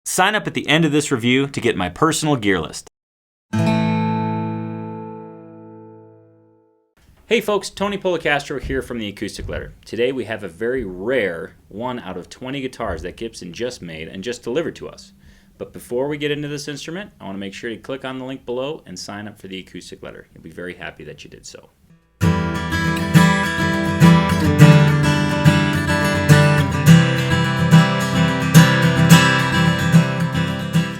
Sign up at the end of this review to get my personal gear list. Hey folks, Tony Policastro here from the Acoustic Letter. Today we have a very rare 1 out of 20 guitars that Gibson just made and just delivered to us. But before we get into this instrument, I want to make sure you click on the link below and sign up for the Acoustic Letter. You'll be very happy that you did so.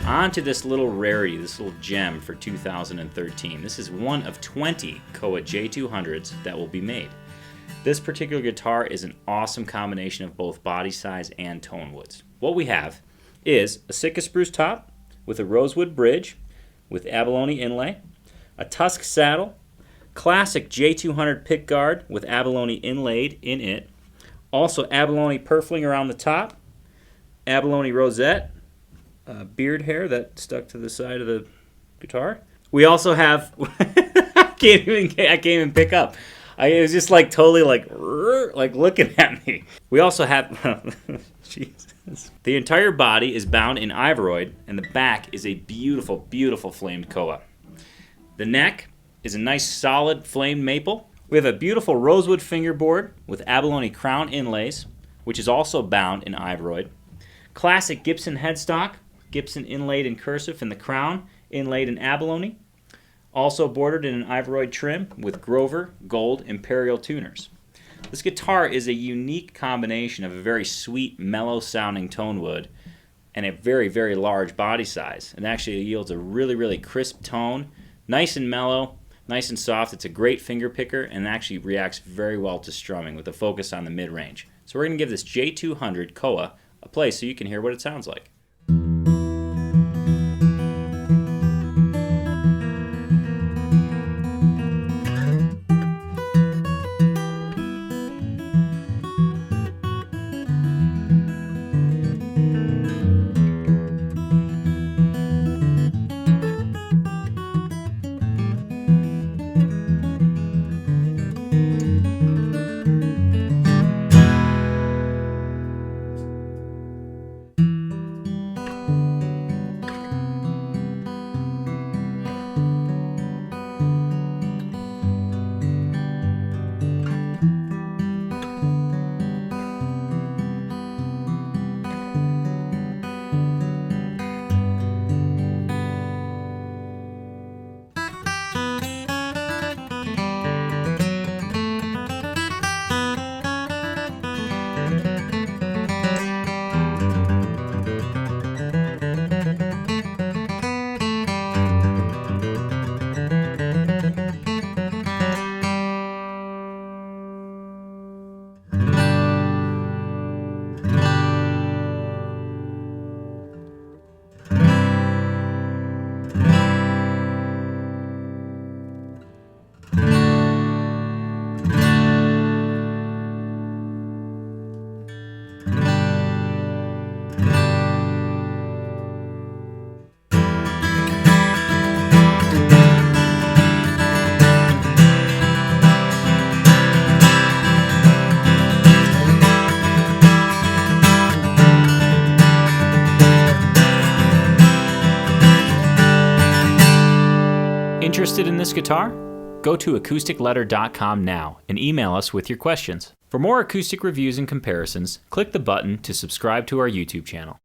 On to this little rarity, this little gem for 2013. This is one of 20 Koa J200s that will be made. This particular guitar is an awesome combination of both body size and tone woods. What we have is a Sitka spruce top with a Rosewood Bridge with abalone inlay, a tusk saddle, classic J200 pickguard with abalone inlaid in it, also abalone purfling around the top, abalone rosette, beard hair that stuck to the side of the guitar. We also have I can't even pick up. It was just like totally like looking at me. We also have Jesus. The entire body is bound in Ivory, and the back is a beautiful, beautiful flamed koa. The neck is a nice solid flamed maple. We have a beautiful rosewood fingerboard with abalone crown inlays, which is also bound in Ivory. Classic Gibson headstock, Gibson inlaid in cursive in the crown, inlaid in abalone. Also bordered in an Ivory trim with Grover Gold Imperial tuners. This guitar is a unique combination of a very sweet, mellow sounding tone wood and a very, very large body size. It actually yields a really, really crisp tone, nice and mellow, nice and soft. It's a great finger picker and actually reacts very well to strumming with a focus on the mid-range. So we're going to give this J200 Koa a play so you can hear what it sounds like. Interested in this guitar? Go to acousticletter.com now and email us with your questions. For more acoustic reviews and comparisons, click the button to subscribe to our YouTube channel.